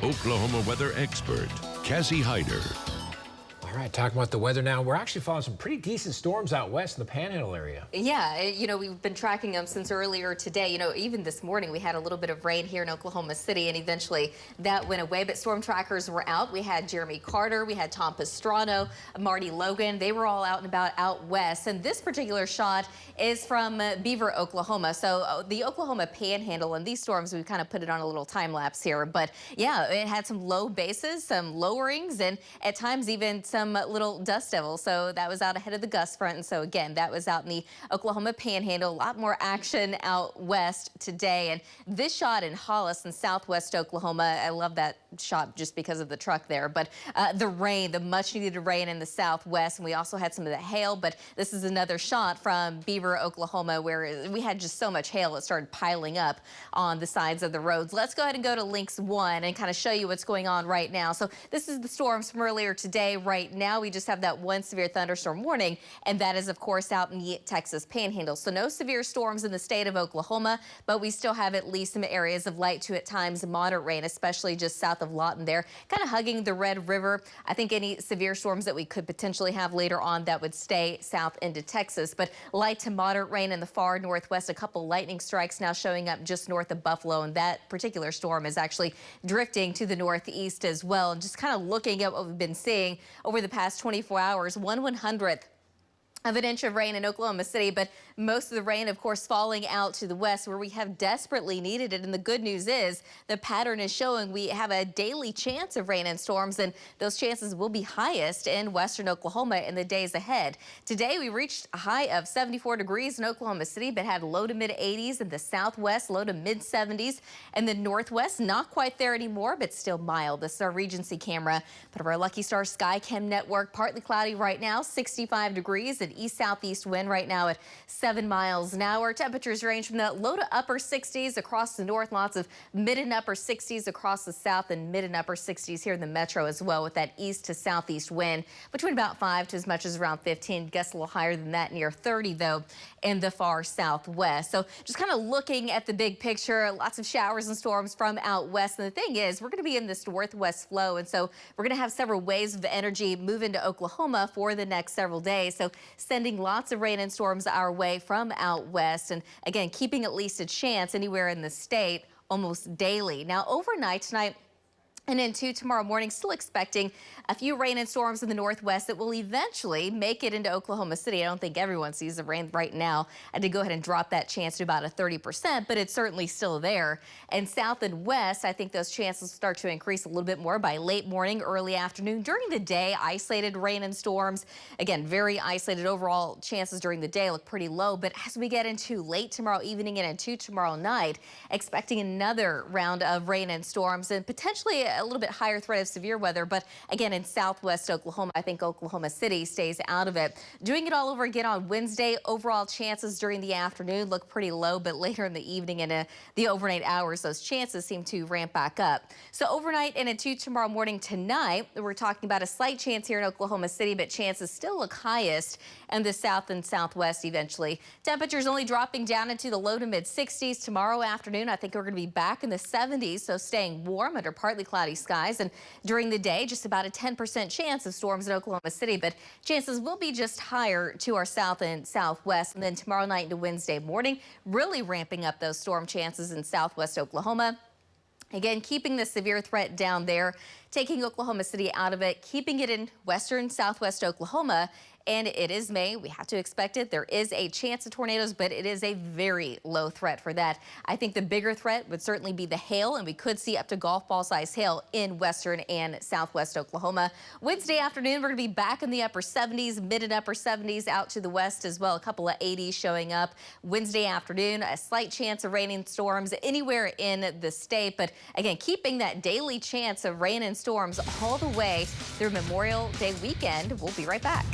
Oklahoma weather expert, Cassie Heiter. All right, talking about the weather now. We're actually following some pretty decent storms out west in the Panhandle area. Yeah, we've been tracking them since earlier today. Even this morning we had a little bit of rain here in Oklahoma City, and eventually that went away. But storm trackers were out. We had Jeremy Carter, we had Tom Pastrano, Marty Logan. They were all out and about out west. And this particular shot is from Beaver, Oklahoma. So the Oklahoma Panhandle, and these storms, we've kind of put it on a little time lapse here. But yeah, it had some low bases, some lowerings, and at times even some little dust devils. So that was out ahead of the gust front. And so again, that was out in the Oklahoma Panhandle. A lot more action out west today. And this shot in Hollis in southwest Oklahoma, I love that shot just because of the truck there. But the rain, the much needed rain in the southwest. And we also had some of the hail. But this is another shot from Beaver, Oklahoma, where we had just so much hail it started piling up on the sides of the roads. Let's go ahead and go to Links 1 and kind of show you what's going on right now. So this is the storms from earlier today. Right now we just have that one severe thunderstorm warning, and that is of course out in the Texas Panhandle. So no severe storms in the state of Oklahoma, but we still have at least some areas of light to at times moderate rain, especially just south of Lawton there, kind of hugging the Red River. I think any severe storms that we could potentially have later on that would stay south into Texas, but light to moderate rain in the far northwest. A couple lightning strikes now showing up just north of Buffalo, and that particular storm is actually drifting to the northeast as well. And just kind of looking at what we've been seeing over the past 24 hours, 1/100th of an inch of rain in Oklahoma City, but most of the rain, of course, falling out to the west where we have desperately needed it. And the good news is the pattern is showing we have a daily chance of rain and storms, and those chances will be highest in western Oklahoma in the days ahead. Today, we reached a high of 74 degrees in Oklahoma City, but had low to mid 80s in the southwest, low to mid 70s, and the northwest, not quite there anymore, but still mild. This is our Regency camera, part of our Lucky Star Sky Chem network. Partly cloudy right now, 65 degrees, and east-southeast wind right now at 7 miles an hour. Temperatures range from the low to upper 60s across the north, lots of mid and upper 60s across the south, and mid and upper 60s here in the metro as well, with that east to southeast wind between about 5 to as much as around 15. Gusts a little higher than that, near 30 though in the far southwest. So just kind of looking at the big picture, lots of showers and storms from out west. And the thing is, we're going to be in this northwest flow, and so we're going to have several waves of energy move into Oklahoma for the next several days. So sending lots of rain and storms our way from out west, and again keeping at least a chance anywhere in the state almost daily. Now overnight tonight and into tomorrow morning, still expecting a few rain and storms in the northwest that will eventually make it into Oklahoma City. I don't think everyone sees the rain right now. I did go ahead and drop that chance to about a 30%, but it's certainly still there. And south and west, I think those chances start to increase a little bit more by late morning, early afternoon. During the day, isolated rain and storms. Again, very isolated overall chances during the day look pretty low. But as we get into late tomorrow evening and into tomorrow night, expecting another round of rain and storms and potentially a little bit higher threat of severe weather. But again, in southwest Oklahoma, I think Oklahoma City stays out of it. Doing it all over again on Wednesday. Overall chances during the afternoon look pretty low, but later in the evening and the overnight hours, those chances seem to ramp back up. So overnight and into tomorrow morning tonight, we're talking about a slight chance here in Oklahoma City, but chances still look highest in the south and southwest eventually. Temperatures only dropping down into the low to mid 60s tomorrow afternoon. I think we're going to be back in the 70s, so staying warm under partly cloudy skies. And during the day, just about a 10% chance of storms in Oklahoma City, but chances will be just higher to our south and southwest. And then tomorrow night into Wednesday morning, really ramping up those storm chances in southwest Oklahoma. Again, keeping the severe threat down there, taking Oklahoma City out of it, keeping it in western southwest Oklahoma. And it is May. We have to expect it. There is a chance of tornadoes, but it is a very low threat for that. I think the bigger threat would certainly be the hail, and we could see up to golf ball size hail in western and southwest Oklahoma. Wednesday afternoon, we're going to be back in the upper 70s, mid and upper 70s out to the west as well. A couple of 80s showing up. Wednesday afternoon, a slight chance of rain and storms anywhere in the state. But again, keeping that daily chance of rain and storms all the way through Memorial Day weekend. We'll be right back.